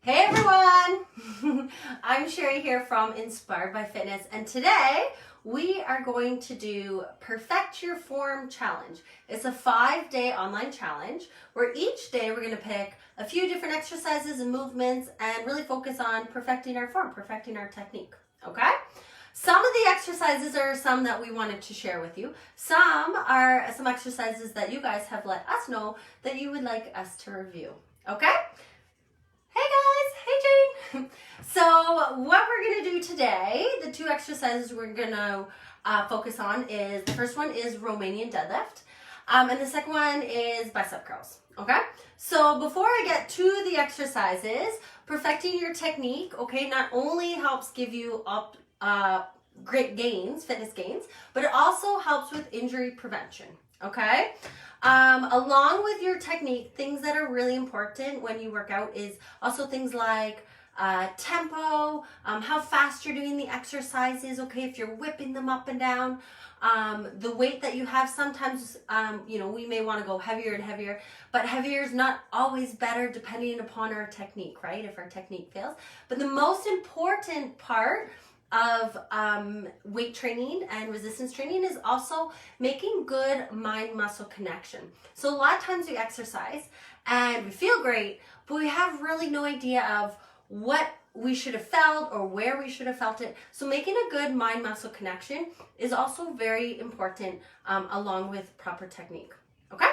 Hey everyone! I'm Sherry here from Inspired by Fitness, and today we are going to do Perfect Your Form Challenge. It's a 5-day online challenge where each day we're going to pick a few different exercises and movements and really focus on perfecting our form, perfecting our technique, okay? Some of the exercises are some that we wanted to share with you. Some are some exercises that you guys have let us know that you would like us to review, okay? Hey guys, hey Jane. So what we're gonna do today, the two exercises we're gonna focus on is, the first one is Romanian Deadlift, and the second one is Bicep Curls, okay? So before I get to the exercises, perfecting your technique, okay, not only helps give you great gains, fitness gains, but it also helps with injury prevention, okay? Along with your technique, things that are really important when you work out is also things like tempo, how fast you're doing the exercises, okay, if you're whipping them up and down, the weight that you have. Sometimes, we may want to go heavier and heavier, but heavier is not always better depending upon our technique, right, if our technique fails. But the most important part of weight training and resistance training is also making good mind-muscle connection. So a lot of times we exercise and we feel great, but we have really no idea of what we should have felt or where we should have felt it. So making a good mind-muscle connection is also very important along with proper technique, okay?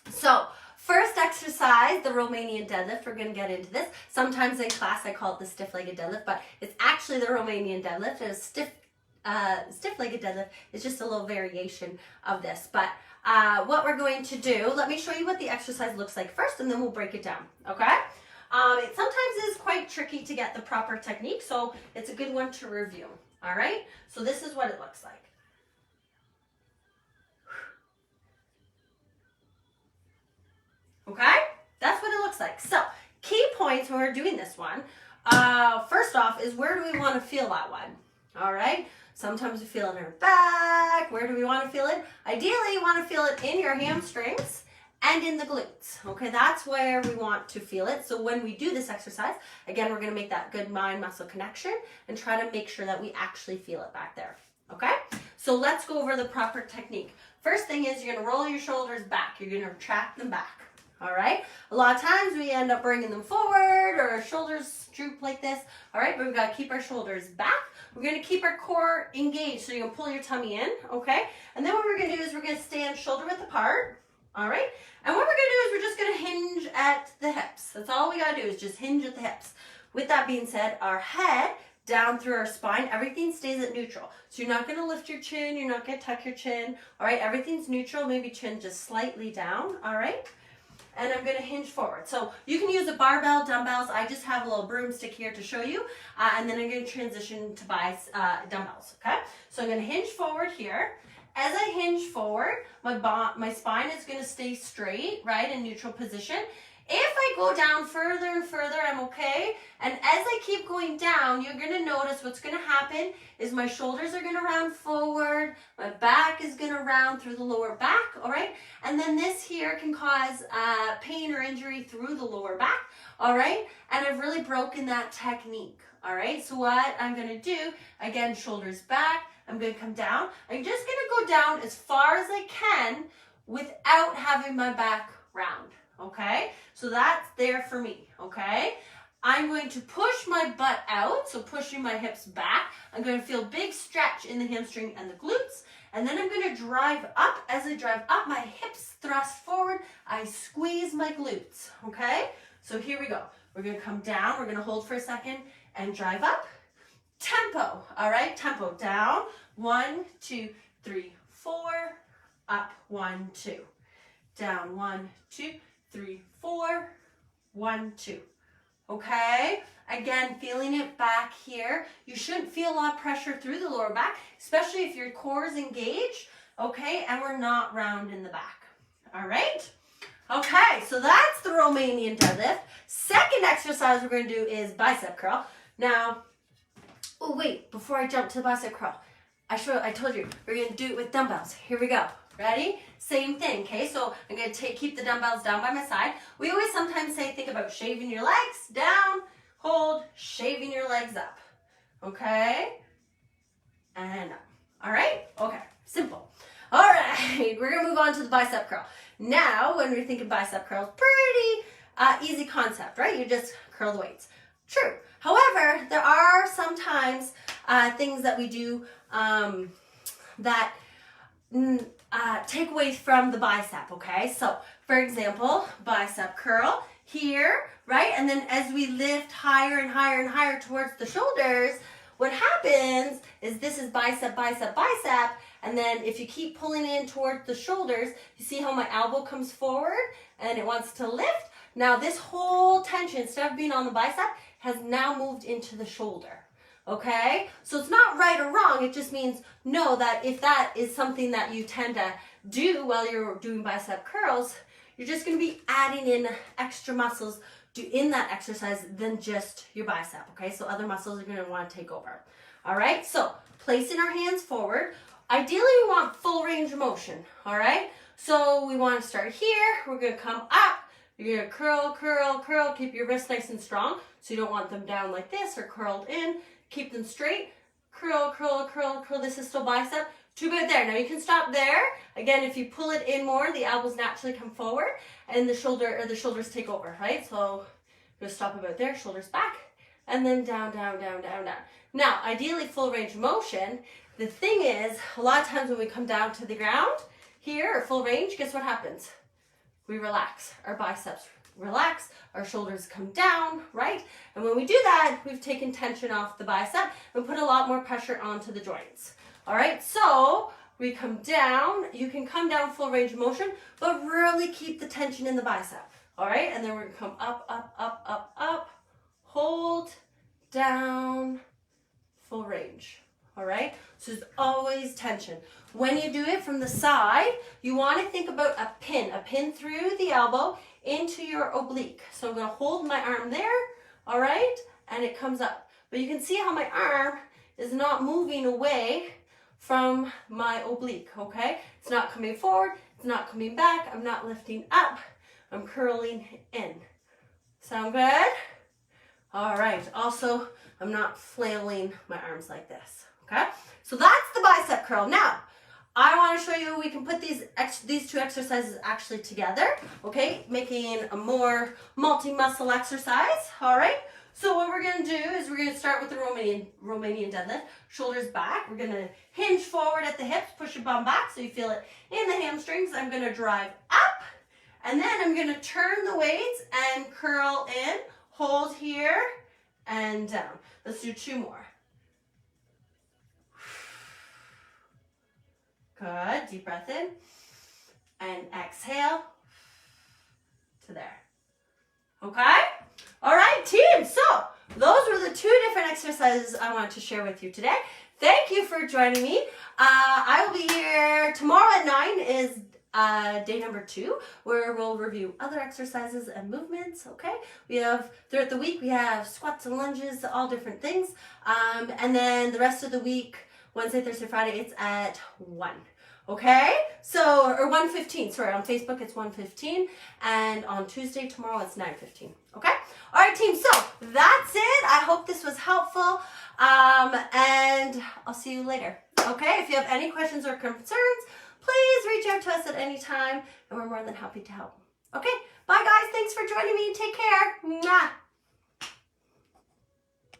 So first exercise, the Romanian deadlift. We're going to get into this. Sometimes in class I call it the stiff-legged deadlift, but it's actually the Romanian deadlift. It's stiff-legged deadlift. It's just a little variation of this. But what we're going to do, let me show you what the exercise looks like first, and then we'll break it down, okay? It sometimes is quite tricky to get the proper technique, so it's a good one to review, all right? So this is what it looks like. Okay, that's what it looks like. So key points when we're doing this one, first off, is where do we want to feel that one? All right, sometimes we feel it in our back. Where do we want to feel it? Ideally, you want to feel it in your hamstrings and in the glutes. Okay, that's where we want to feel it. So when we do this exercise, again, we're going to make that good mind-muscle connection and try to make sure that we actually feel it back there. Okay, so let's go over the proper technique. First thing is you're going to roll your shoulders back. You're going to retract them back. All right, a lot of times we end up bringing them forward or our shoulders droop like this. All right, but we've got to keep our shoulders back. We're going to keep our core engaged, so you're going to pull your tummy in, okay? And then what we're going to do is we're going to stand shoulder width apart, all right? And what we're going to do is we're just going to hinge at the hips. That's all we got to do is just hinge at the hips. With that being said, our head down through our spine, everything stays at neutral. So you're not going to lift your chin, you're not going to tuck your chin, all right? Everything's neutral, maybe chin just slightly down, all right? And I'm going to hinge forward. So you can use a barbell, dumbbells. I just have a little broomstick here to show you. And then I'm going to transition to dumbbells, okay? So I'm going to hinge forward here. As I hinge forward, my spine is going to stay straight, right, in neutral position. If I go down further and further, I'm okay. And as I keep going down, you're going to notice what's going to happen is my shoulders are going to round forward. My back is going to round through the lower back, all right? And then this here can cause pain or injury through the lower back, all right? And I've really broken that technique, all right? So what I'm going to do, again, shoulders back. I'm going to come down. I'm just going to go down as far as I can without having my back round. Okay, so that's there for me, okay? I'm going to push my butt out, so pushing my hips back. I'm going to feel big stretch in the hamstring and the glutes, and then I'm going to drive up. As I drive up, my hips thrust forward. I squeeze my glutes, okay? So here we go. We're going to come down. We're going to hold for a second and drive up. Tempo, all right? Tempo down. 1, 2, 3, 4. Up, 1, 2. Down, 1, 2, 3, 4, 1, 2. Okay, again, feeling it back here. You shouldn't feel a lot of pressure through the lower back, especially if your core is engaged, okay, and we're not round in the back. All right, okay, so that's the Romanian deadlift. Second exercise we're going to do is bicep curl. Now, oh wait, before I jump to the bicep curl, I told you we're going to do it with dumbbells. Here we go. Ready? Same thing, okay? So I'm going to keep the dumbbells down by my side. We always sometimes say, think about shaving your legs down, hold, shaving your legs up, okay? And up. All right? Okay, simple. All right, we're going to move on to the bicep curl. Now, when we're thinking bicep curls, pretty easy concept, right? You just curl the weights. True. However, there are sometimes things that we do that take away from the bicep, okay? So, for example, bicep curl here, right? And then as we lift higher and higher and higher towards the shoulders, what happens is this is bicep, bicep, bicep, and then if you keep pulling in towards the shoulders, you see how my elbow comes forward and it wants to lift? Now this whole tension, instead of being on the bicep, has now moved into the shoulder. Okay, so it's not right or wrong. It just means know that if that is something that you tend to do while you're doing bicep curls, you're just going to be adding in extra muscles in that exercise than just your bicep. Okay, so other muscles are going to want to take over. All right, so placing our hands forward. Ideally, we want full range of motion. All right, so we want to start here. We're going to come up. You're going to curl, curl, curl. Keep your wrists nice and strong. So you don't want them down like this or curled in. Keep them straight. Curl, curl, curl, curl. This is still bicep. Too good there. Now you can stop there. Again, if you pull it in more, the elbows naturally come forward and the shoulders take over, right? So just stop about there, shoulders back, and then down, down, down, down, down. Now, ideally full range of motion. The thing is, a lot of times when we come down to the ground here, or full range, guess what happens? We relax. Our biceps relax, our shoulders come down, right? And when we do that, we've taken tension off the bicep and put a lot more pressure onto the joints. All right, so we come down. You can come down full range of motion, but really keep the tension in the bicep. All right, and then we're gonna come up, up, up, up, up, hold, down, full range. All right, so there's always tension. When you do it from the side, you want to think about a pin through the elbow into your oblique. So I'm going to hold my arm there, all right, and it comes up. But you can see how my arm is not moving away from my oblique, okay? It's not coming forward, it's not coming back, I'm not lifting up, I'm curling in. Sound good? All right, also, I'm not flailing my arms like this, okay? So that's the bicep curl. Now, I want to show you we can put these two exercises actually together, okay, making a more multi-muscle exercise, all right? So what we're going to do is we're going to start with the Romanian deadlift, shoulders back. We're going to hinge forward at the hips, push your bum back so you feel it in the hamstrings. I'm going to drive up, and then I'm going to turn the weights and curl in, hold here, and down. Let's do 2 more. Good, deep breath in, and exhale to there, okay? All right, team, so those were the 2 different exercises I wanted to share with you today. Thank you for joining me. I will be here tomorrow at 9 is day number 2, where we'll review other exercises and movements, okay? We have, throughout the week, we have squats and lunges, all different things. And then the rest of the week, Wednesday, Thursday, Friday, it's at 1. Okay? So, or 1:15. Sorry, on Facebook it's 1:15. And on Tuesday, tomorrow, it's 9:15. Okay? All right, team. So, that's it. I hope this was helpful. And I'll see you later. Okay? If you have any questions or concerns, please reach out to us at any time. And we're more than happy to help. Okay? Bye, guys. Thanks for joining me. Take care. Mwah.